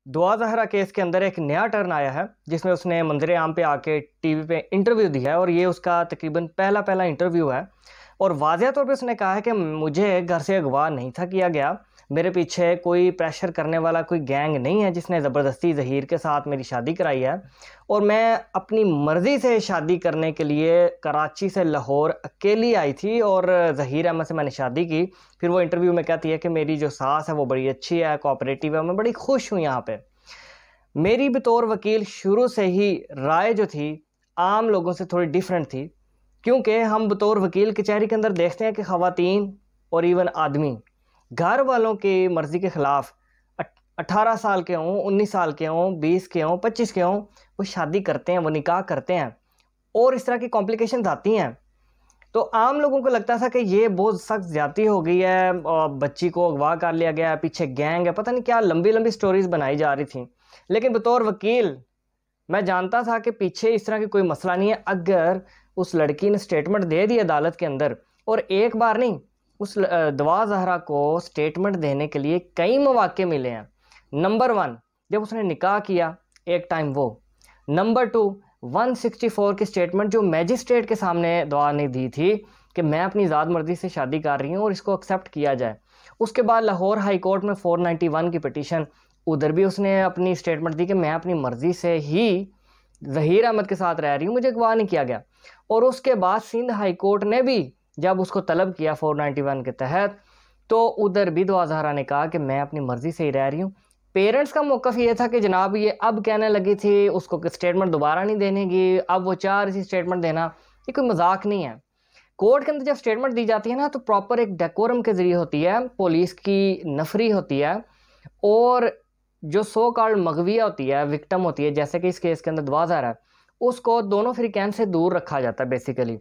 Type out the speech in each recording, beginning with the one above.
दुआ ज़हरा केस के अंदर एक नया टर्न आया है जिसमें उसने मंजर आम पे आके टीवी पे इंटरव्यू दिया है और ये उसका तकरीबन पहला इंटरव्यू है। और वाज़ह तौर पे उसने कहा है कि मुझे घर से अगवा नहीं था किया गया, मेरे पीछे कोई प्रेशर करने वाला कोई गैंग नहीं है जिसने ज़बरदस्ती ज़हीर के साथ मेरी शादी कराई है और मैं अपनी मर्ज़ी से शादी करने के लिए कराची से लाहौर अकेली आई थी और ज़हीर अहमद से मैंने शादी की। फिर वो इंटरव्यू में कहती है कि मेरी जो सास है वो बड़ी अच्छी है, कोऑपरेटिव है, मैं बड़ी खुश हूँ यहाँ पे। मेरी बतौर वकील शुरू से ही राय जो थी आम लोगों से थोड़ी डिफरेंट थी, क्योंकि हम बतौर वकील कचहरी के अंदर देखते हैं कि ख़वातीन और इवन आदमी घर वालों की मर्ज़ी के ख़िलाफ़ 18 साल के हों, 19 साल के हों, 20 के हों, 25 के हों, वो शादी करते हैं, वो निकाह करते हैं और इस तरह की कॉम्प्लिकेशंस आती हैं। तो आम लोगों को लगता था कि ये बहुत सख्त ज़्यादती हो गई है और बच्ची को अगवा कर लिया गया है, पीछे गैंग है, पता नहीं क्या लंबी लंबी स्टोरीज़ बनाई जा रही थी। लेकिन बतौर वकील मैं जानता था कि पीछे इस तरह की कोई मसला नहीं है। अगर उस लड़की ने स्टेटमेंट दे दी अदालत के अंदर, और एक बार नहीं, उस दुआ ज़हरा को स्टेटमेंट देने के लिए कई मौके मिले हैं। नंबर 1 जब उसने निकाह किया एक टाइम वो, नंबर 2 164 की स्टेटमेंट जो मैजिस्ट्रेट के सामने दुआ ने दी थी कि मैं अपनी ज़ात मर्जी से शादी कर रही हूँ और इसको एक्सेप्ट किया जाए। उसके बाद लाहौर हाई कोर्ट में 491 की पिटीशन, उधर भी उसने अपनी स्टेटमेंट दी कि मैं अपनी मर्ज़ी से ही ज़हीर अहमद के साथ रह रही हूँ, मुझे अगवा नहीं किया गया। और उसके बाद सिंध हाई कोर्ट ने भी जब उसको तलब किया 491 के तहत, तो उधर भी दुआ ज़हरा ने कहा कि मैं अपनी मर्ज़ी से ही रह रही हूँ। पेरेंट्स का मौक़िफ़ ये था कि जनाब ये अब कहने लगी थी उसको कि स्टेटमेंट दोबारा नहीं देने की, अब वो चाह रही थी स्टेटमेंट देना, ये कोई मजाक नहीं है। कोर्ट के अंदर जब स्टेटमेंट दी जाती है ना तो प्रॉपर एक डेकोरम के ज़रिए होती है, पुलिस की नफरी होती है और जो सो कॉल्ड मगविया होती है, विक्टिम होती है, जैसे कि इस केस के अंदर दुआ ज़हरा है, उसको दोनों फ्रीकैन से दूर रखा जाता है बेसिकली,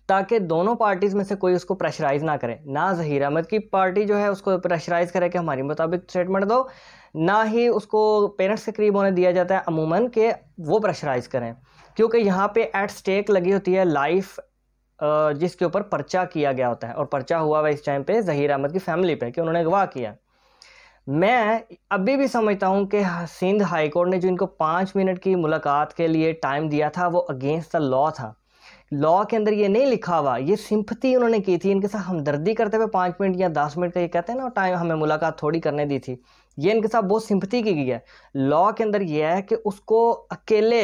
ताकि दोनों पार्टीज़ में से कोई उसको प्रेशराइज़ ना करे। ना ज़हीर अहमद की पार्टी जो है उसको प्रेशराइज़ करे कि हमारी मुताबिक स्टेटमेंट दो, ना ही उसको पेरेंट्स के करीब होने दिया जाता है अमूमन कि वो प्रेशराइज़ करें, क्योंकि यहाँ पे एट स्टेक लगी होती है लाइफ, जिसके ऊपर पर्चा किया गया होता है। और पर्चा हुआ हुआ इस टाइम पे ज़हीर अहमद की फैमिली पे कि उन्होंने अगवा किया। मैं अभी भी समझता हूँ कि सिंध हाई कोर्ट ने जो इनको 5 मिनट की मुलाकात के लिए टाइम दिया था वो अगेंस्ट द लॉ था। लॉ के अंदर ये नहीं लिखा हुआ, ये सिंपथी उन्होंने की थी, इनके साथ हमदर्दी करते हुए 5 मिनट या 10 मिनट का ये कहते हैं ना टाइम हमें मुलाकात थोड़ी करने दी थी, ये इनके साथ बहुत सिंपथी की गई है। लॉ के अंदर यह है कि उसको अकेले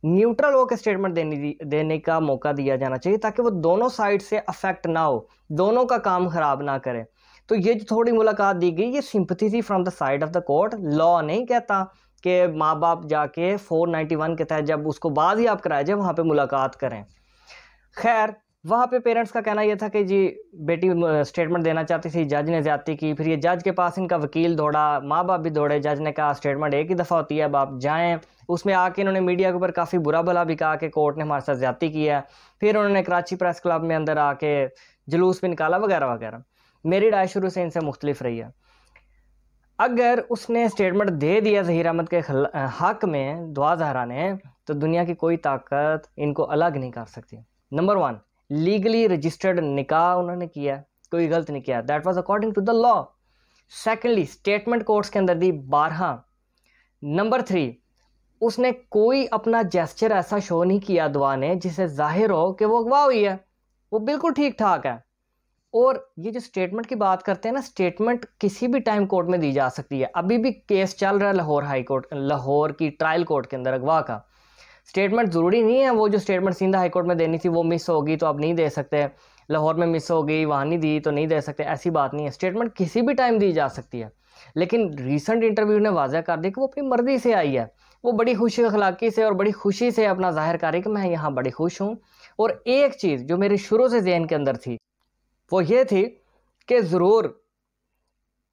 न्यूट्रल होकर स्टेटमेंट देने का मौका दिया जाना चाहिए ताकि वो दोनों साइड से अफेक्ट ना हो, दोनों का काम खराब ना करे। तो ये जो थोड़ी मुलाकात दी गई ये सिंपथी थी from the side of the court. Law नहीं कहता कि माँ बाप जाके 491 के तहत जब उसको बाद ही आप कराया जाए वहाँ पे मुलाकात करें। खैर वहाँ पे पेरेंट्स का कहना यह था कि जी बेटी स्टेटमेंट देना चाहती थी, जज ने ज़्यादती की। फिर ये जज के पास इनका वकील दौड़ा, माँ बाप भी दौड़े, जज ने कहा स्टेटमेंट एक ही दफ़ा होती है, अब आप जाएँ। उसमें आके इन्होंने मीडिया के ऊपर काफ़ी बुरा भला भी कहा कि कोर्ट ने हमारे साथ ज़्यादती की है। फिर उन्होंने कराची प्रेस क्लब में अंदर आके जुलूस भी निकाला वगैरह वगैरह। मेरी राय शुरू से इनसे मुख्तलिफ रही है। अगर उसने स्टेटमेंट दे दिया ज़हीर अहमद के हक में दुआ ज़हरा ने, तो दुनिया की कोई ताकत इनको अलग नहीं कर सकती। नंबर 1 लीगली रजिस्टर्ड निकाह उन्होंने किया, कोई गलत नहीं किया, that was according to the law. Secondly statement courts के अंदर दी 12। नंबर 3 उसने कोई अपना जेस्चर ऐसा शो नहीं किया दुआ ने जिससे जाहिर हो कि वो अगवा हुई है, वो बिल्कुल ठीक ठाक है। और ये जो स्टेटमेंट की बात करते हैं ना, स्टेटमेंट किसी भी टाइम कोर्ट में दी जा सकती है। अभी भी केस चल रहा है लाहौर हाई कोर्ट, लाहौर की ट्रायल कोर्ट के अंदर अगवा का। स्टेटमेंट ज़रूरी नहीं है वो जो स्टेटमेंट सिंध हाई कोर्ट में देनी थी वो मिस होगी तो अब नहीं दे सकते, लाहौर में मिस हो गई वहाँ नहीं दी तो नहीं दे सकते, ऐसी बात नहीं है। स्टेटमेंट किसी भी टाइम दी जा सकती है। लेकिन रिसेंट इंटरव्यू ने वाज़ह कर दिया कि वो अपनी मर्ज़ी से आई है, वो बड़ी खुश अखलाकी से और बड़ी खुशी से अपना जाहिर कर रही कि मैं यहाँ बड़ी खुश हूँ। और एक चीज़ जो मेरे शुरू से जहन के अंदर थी वो ये थी कि ज़रूर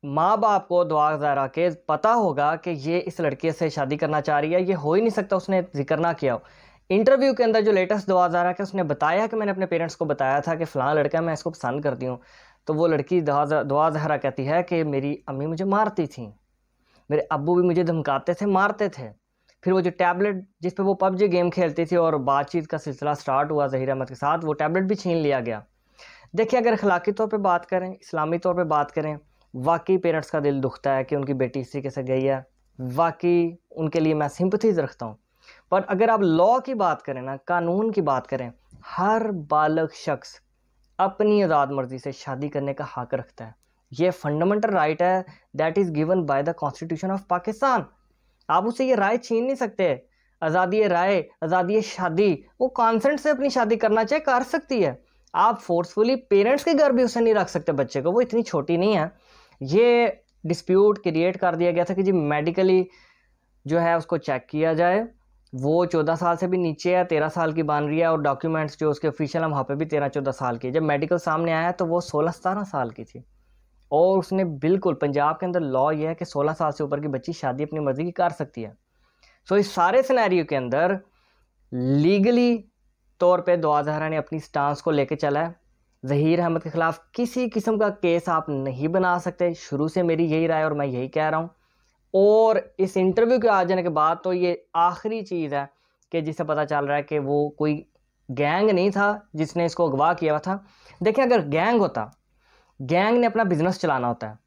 माँ बाप को दुआ ज़हरा के पता होगा कि ये इस लड़के से शादी करना चाह रही है, ये हो ही नहीं सकता उसने जिक्र ना किया हो। इंटरव्यू के अंदर जो लेटेस्ट दुआ ज़हरा के उसने बताया कि मैंने अपने पेरेंट्स को बताया था कि फ़लाँ लड़का मैं इसको पसंद करती हूँ, तो वो लड़की दुआ ज़हरा कहती है कि मेरी अम्मी मुझे मारती थी, मेरे अब्बू भी मुझे धमकाते थे, मारते थे। फिर वो जो टैबलेट जिस पे वो पबजी गेम खेलती थी और बातचीत का सिलसिला स्टार्ट हुआ ज़हीर अहमद के साथ, वो टैबलेट भी छीन लिया गया। देखिए अगर अखलाकी तौर पे बात करें, इस्लामी तौर पे बात करें, वाकई पेरेंट्स का दिल दुखता है कि उनकी बेटी इस तरीके से गई है, वाकई उनके लिए मैं सिंपथीज रखता हूँ। पर अगर आप लॉ की बात करें ना, कानून की बात करें, हर बालिग शख्स अपनी आज़ाद मर्जी से शादी करने का हक रखता है। ये फंडामेंटल राइट है that is given by the constitution of Pakistan. आप उसे ये राय छीन नहीं सकते। आज़ादी राय, आज़ादी शादी, वो कॉन्सेंट से अपनी शादी करना चाहे कर सकती है। आप फोर्सफुली पेरेंट्स के घर भी उसे नहीं रख सकते बच्चे को, वो इतनी छोटी नहीं है। ये डिस्प्यूट क्रिएट कर दिया गया था कि जी मेडिकली जो है उसको चेक किया जाए, वो 14 साल से भी नीचे है, 13 साल की बन रही है, और डॉक्यूमेंट्स जो उसके ऑफिशियल हैं वहाँ पे भी 13-14 साल की। जब मेडिकल सामने आया तो वो 16-17 साल की थी। और उसने बिल्कुल, पंजाब के अंदर लॉ ये है कि 16 साल से ऊपर की बच्ची शादी अपनी मर्जी की कर सकती है। सो इस सारे सिनेरियो के अंदर लीगली तौर पे दुआ ज़हरा ने अपनी स्टांस को लेके चला है। ज़हीर अहमद के ख़िलाफ़ किसी किस्म का केस आप नहीं बना सकते, शुरू से मेरी यही राय और मैं यही कह रहा हूँ। और इस इंटरव्यू के आ जाने के बाद तो ये आखिरी चीज़ है कि जिससे पता चल रहा है कि वो कोई गैंग नहीं था जिसने इसको अगवा किया था। देखिए, अगर गैंग होता, गैंग ने अपना बिजनेस चलाना होता है,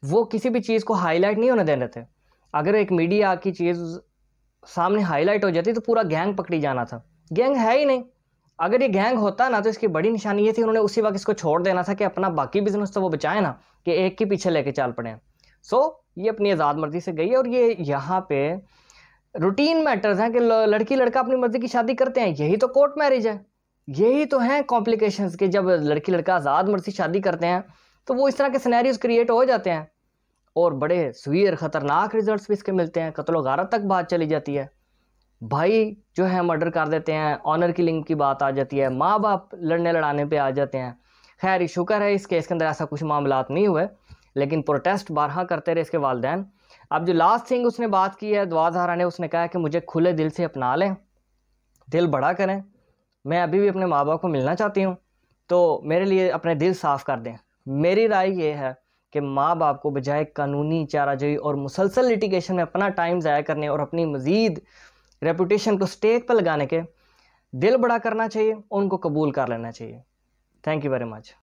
वो किसी भी चीज़ को हाईलाइट नहीं होने देने थे। अगर एक मीडिया की चीज़ सामने हाईलाइट हो जाती तो पूरा गैंग पकड़ी जाना था। गैंग है ही नहीं। अगर ये गैंग होता ना तो इसकी बड़ी निशानी ये थी, उन्होंने उसी वक्त इसको छोड़ देना था कि अपना बाकी बिजनेस तो वो बचाए ना, कि एक के पीछे लेके चल पड़े। सो ये अपनी आज़ाद मर्जी से गई है। और ये यहाँ पे रूटीन मैटर्स हैं कि लड़की लड़का अपनी मर्जी की शादी करते हैं, यही तो कोर्ट मैरिज है, यही तो हैं कॉम्प्लिकेशंस के। जब लड़की लड़का आज़ाद मर्जी शादी करते हैं तो वो इस तरह के सिनेरियोज क्रिएट हो जाते हैं और बड़े सुवीर ख़तरनाक रिजल्ट्स भी इसके मिलते हैं। कत्ल गारत तक बात चली जाती है, भाई जो है मर्डर कर देते हैं, ऑनर किलिंग की बात आ जाती है, माँ बाप लड़ने लड़ाने पे आ जाते हैं। खैर शुक्र है इस केस के अंदर ऐसा कुछ मामलात नहीं हुए, लेकिन प्रोटेस्ट बारहा करते रहे इसके वालिदैन। अब जो लास्ट थिंग उसने बात की है दुआ ज़हरा ने, उसने कहा कि मुझे खुले दिल से अपना लें, दिल बड़ा करें, मैं अभी भी अपने माँ बाप को मिलना चाहती हूँ, तो मेरे लिए अपने दिल साफ़ कर दें। मेरी राय ये है कि माँ बाप को बजाय कानूनी चाराजोई और मुसलसल लिटिगेशन में अपना टाइम ज़ाया करने और अपनी मज़ीद रेपुटेशन को स्टेक पर लगाने के दिल बड़ा करना चाहिए, उनको कबूल कर लेना चाहिए। Thank you very much.